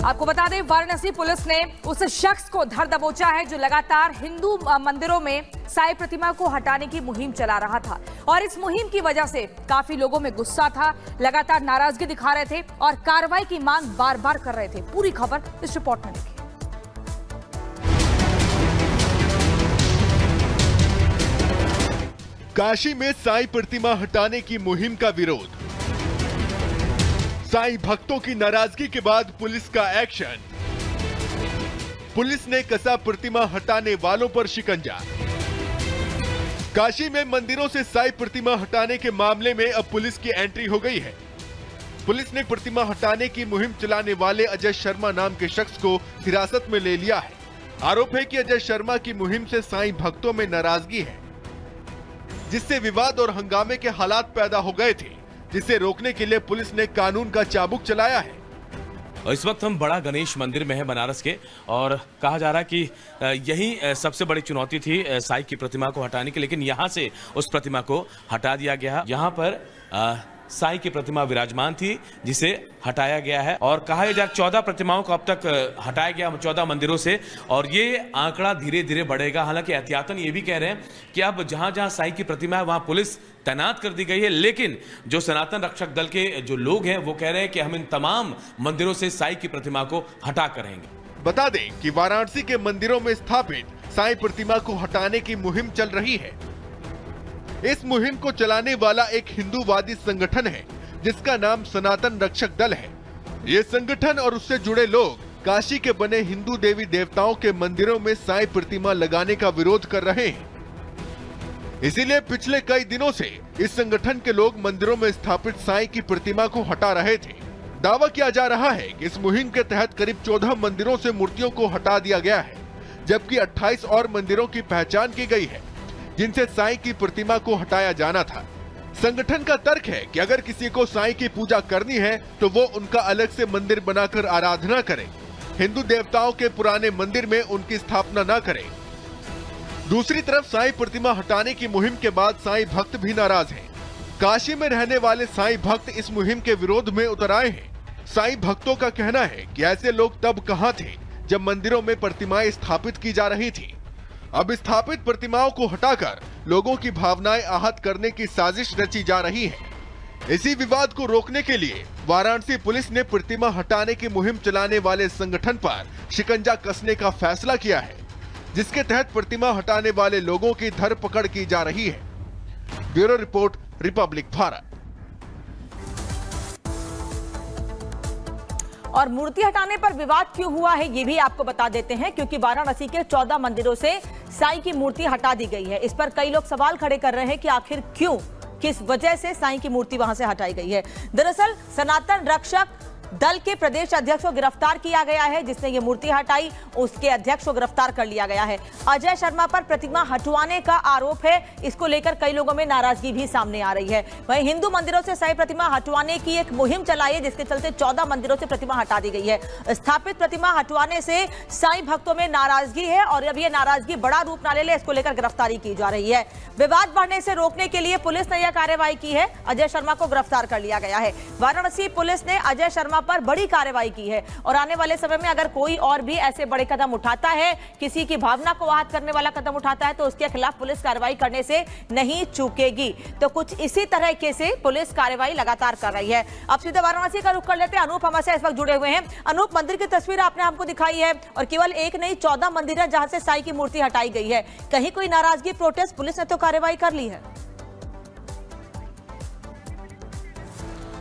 आपको बता दें, वाराणसी पुलिस ने उस शख्स को धर दबोचा है जो लगातार हिंदू मंदिरों में साईं प्रतिमा को हटाने की मुहिम चला रहा था। और इस मुहिम की वजह से काफी लोगों में गुस्सा था, लगातार नाराजगी दिखा रहे थे और कार्रवाई की मांग बार बार कर रहे थे। पूरी खबर इस रिपोर्ट में देखिए। काशी में साईं प्रतिमा हटाने की मुहिम का विरोध। साईं भक्तों की नाराजगी के बाद पुलिस का एक्शन। पुलिस ने कसा प्रतिमा हटाने वालों पर शिकंजा। काशी में मंदिरों से साईं प्रतिमा हटाने के मामले में अब पुलिस की एंट्री हो गई है। पुलिस ने प्रतिमा हटाने की मुहिम चलाने वाले अजय शर्मा नाम के शख्स को हिरासत में ले लिया है। आरोप है कि अजय शर्मा की मुहिम से साईं भक्तों में नाराजगी है, जिससे विवाद और हंगामे के हालात पैदा हो गए थे, जिसे रोकने के लिए पुलिस ने कानून का चाबुक चलाया है। इस वक्त हम बड़ा गणेश मंदिर में हैं बनारस के, और कहा जा रहा है कि यही सबसे बड़ी चुनौती थी साईं की प्रतिमा को हटाने की, लेकिन यहां से उस प्रतिमा को हटा दिया गया। यहां पर साईं की प्रतिमा विराजमान थी, जिसे हटाया गया है और कहा जा 14 प्रतिमाओं को अब तक हटाया गया 14 मंदिरों से, और ये आंकड़ा धीरे धीरे बढ़ेगा। हालांकि एहतियातन ये भी कह रहे हैं कि अब जहां जहां साईं की प्रतिमा है वहां पुलिस तैनात कर दी गई है, लेकिन जो सनातन रक्षक दल के जो लोग हैं वो कह रहे हैं कि हम इन तमाम मंदिरों से साईं की प्रतिमा को हटा कर रहेंगे। बता दें कि वाराणसी के मंदिरों में स्थापित साईं प्रतिमा को हटाने की मुहिम चल रही है। इस मुहिम को चलाने वाला एक हिंदूवादी संगठन है, जिसका नाम सनातन रक्षक दल है। ये संगठन और उससे जुड़े लोग काशी के बने हिंदू देवी देवताओं के मंदिरों में साईं प्रतिमा लगाने का विरोध कर रहे हैं। इसीलिए पिछले कई दिनों से इस संगठन के लोग मंदिरों में स्थापित साईं की प्रतिमा को हटा रहे थे। दावा किया जा रहा है कि इस मुहिम के तहत करीब 14 मंदिरों से मूर्तियों को हटा दिया गया है, जबकि 28 और मंदिरों की पहचान की गई है, जिनसे साईं की प्रतिमा को हटाया जाना था। संगठन का तर्क है कि अगर किसी को साईं की पूजा करनी है तो वो उनका अलग से मंदिर बनाकर आराधना करे, हिंदू देवताओं के पुराने मंदिर में उनकी स्थापना न करे। दूसरी तरफ साईं प्रतिमा हटाने की मुहिम के बाद साईं भक्त भी नाराज हैं। काशी में रहने वाले साईं भक्त इस मुहिम के विरोध में उतर आए हैं। साईं भक्तों का कहना है कि ऐसे लोग तब कहां थे जब मंदिरों में प्रतिमाएं स्थापित की जा रही थी। अब स्थापित प्रतिमाओं को हटाकर लोगों की भावनाएं आहत करने की साजिश रची जा रही है। इसी विवाद को रोकने के लिए वाराणसी पुलिस ने प्रतिमा हटाने की मुहिम चलाने वाले संगठन पर शिकंजा कसने का फैसला किया है, जिसके तहत प्रतिमा हटाने वाले लोगों की धरपकड़ की जा रही है। Bureau report, Republic Bharat. और मूर्ति हटाने पर विवाद क्यों हुआ है ये भी आपको बता देते हैं, क्योंकि वाराणसी के 14 मंदिरों से साईं की मूर्ति हटा दी गई है। इस पर कई लोग सवाल खड़े कर रहे हैं कि आखिर क्यों, किस वजह से साईं की मूर्ति वहां से हटाई गई है। दरअसल सनातन रक्षक दल के प्रदेश अध्यक्ष को गिरफ्तार किया गया है, जिसने ये मूर्ति हटाई, उसके अध्यक्ष को गिरफ्तार कर लिया गया है। अजय शर्मा पर प्रतिमा हटवाने का आरोप है, इसको लेकर कई लोगों में नाराजगी भी सामने आ रही है। वहीं हिंदू मंदिरों से साईं प्रतिमा हटवाने की एक मुहिम चलाई है, जिसके चलते 14 मंदिरों से प्रतिमा हटा दी गई है। स्थापित प्रतिमा हटवाने से साईं भक्तों में नाराजगी है और अब ये नाराजगी बड़ा रूप न ले, इसको लेकर गिरफ्तारी की जा रही है। विवाद बढ़ने से रोकने के लिए पुलिस ने यह कार्रवाई की है। अजय शर्मा को गिरफ्तार कर लिया गया है। वाराणसी पुलिस ने अजय शर्मा पर बड़ी कार्रवाई की है और आने वाले समय में अगर कोई और भी ऐसे बड़े कदम उठाता है, किसी की भावना को आहत करने वाला कदम उठाता है, तो उसके खिलाफ पुलिस कार्रवाई करने से नहीं चूकेगी। तो कुछ इसी तरह से पुलिस कार्रवाई लगातार कर रही है। अब सीधे वाराणसी का रुख कर लेते हैं। अनूप हमारे इस वक्त जुड़े हुए हैं। अनूप, मंदिर की तस्वीर आपने हमको दिखाई है और केवल एक नहीं 14 मंदिर है जहां से साईं की मूर्ति हटाई गई है। कहीं कोई नाराजगी, प्रोटेस्ट? पुलिस ने तो कार्रवाई कर ली है।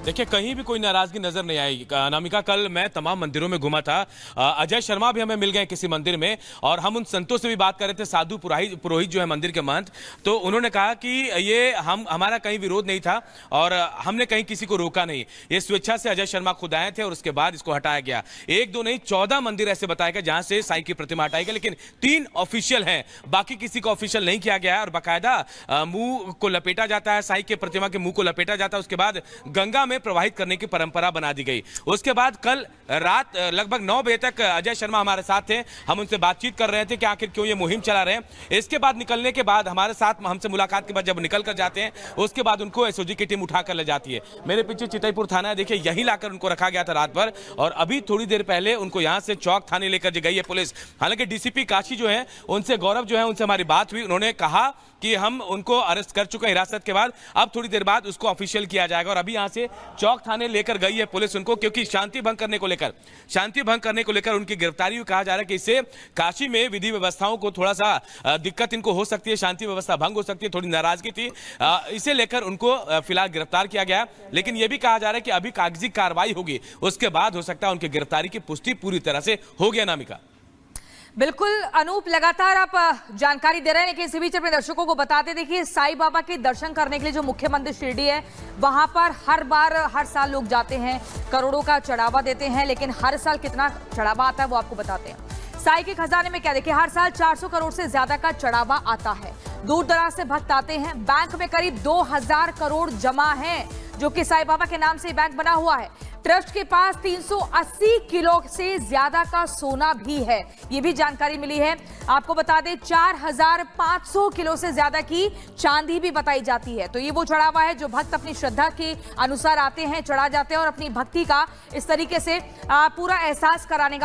देखिए, कहीं भी कोई नाराजगी नजर नहीं आई। अनामिका, कल मैं तमाम मंदिरों में घूमा था। अजय शर्मा भी हमें मिल गए किसी मंदिर में, और हम उन संतों से भी बात कर रहे थे, साधु पुरोहित जो है मंदिर के महंत, तो उन्होंने कहा कि ये हमारा कहीं विरोध नहीं था और हमने कहीं किसी को रोका नहीं। ये स्वेच्छा से अजय शर्मा खुद आए थे और उसके बाद इसको हटाया गया। एक दो नहीं, 14 मंदिर ऐसे बताए गए जहां से साईं की प्रतिमा हटाई गई, लेकिन 3 ऑफिशियल हैं, बाकी किसी को ऑफिशियल नहीं किया गया है। और बाकायदा मुंह को लपेटा जाता है, साईं के प्रतिमा के मुंह को लपेटा जाता है, उसके बाद गंगा में प्रवाहित करने की परंपरा बना दी गई। उसके बाद कल रात लगभग 9 बजे तक अजय शर्मा हमारे साथ थे, हम उनसे बातचीत कर रहे थे कि आखिर क्यों ये मुहिम चला रहे हैं। इसके बाद निकलने के बाद हमारे साथ हमसे मुलाकात के बाद जब निकल कर जाते हैं उसके बाद उनको एसओजी की टीम उठाकर ले जाती है। मेरे पीछे चितईपुर थाना है, देखिए यहीं लाकर उनको रखा गया था रात भर, और अभी थोड़ी देर पहले उनको यहां से चौक थाने लेकर गई है पुलिस। हालांकि डीसीपी काशी जो है उनसे, गौरव जो है, उनसे हमारी बात हुई, उन्होंने कहा कि हम उनको अरेस्ट कर चुके हैं हिरासत के बाद, अब थोड़ी देर बाद उसको ऑफिशियल किया जाएगा। और अभी यहां से चौक थाने लेकर गई है पुलिस उनको, क्योंकि शांति भंग करने को लेकर उनकी गिरफ्तारी कहा जा रहा है कि इससे काशी में विधि व्यवस्थाओं को थोड़ा सा दिक्कत इनको हो सकती है, शांति व्यवस्था भंग हो सकती है, थोड़ी नाराजगी थी, इसे लेकर उनको फिलहाल गिरफ्तार किया गया। लेकिन यह भी कहा जा रहा है कि अभी कागजी कार्रवाई होगी, उसके बाद हो सकता है उनकी गिरफ्तारी की पुष्टि पूरी तरह से हो गया। नामिका, बिल्कुल अनूप, लगातार आप जानकारी दे रहे हैं, लेकिन इसी बीच अपने दर्शकों को बताते, देखिए साईं बाबा के दर्शन करने के लिए जो मुख्य मंदिर शिरडी है वहां पर हर साल लोग जाते हैं, करोड़ों का चढ़ावा देते हैं, लेकिन हर साल कितना चढ़ावा आता है वो आपको बताते हैं। साईं के खजाने में क्या, देखिए हर साल 400 करोड़ से ज्यादा का चढ़ावा आता है, दूर दराज से भक्त आते हैं, बैंक में करीब 2000 करोड़ जमा है, जो कि साईं बाबा के नाम से बैंक बना हुआ है। ट्रस्ट के पास 380 किलो से ज्यादा का सोना भी है, ये भी जानकारी मिली है। आपको बता दें 4500 किलो से ज्यादा की चांदी भी बताई जाती है। तो ये वो चढ़ावा है जो भक्त अपनी श्रद्धा के अनुसार आते हैं, चढ़ा जाते हैं और अपनी भक्ति का इस तरीके से पूरा एहसास कराने का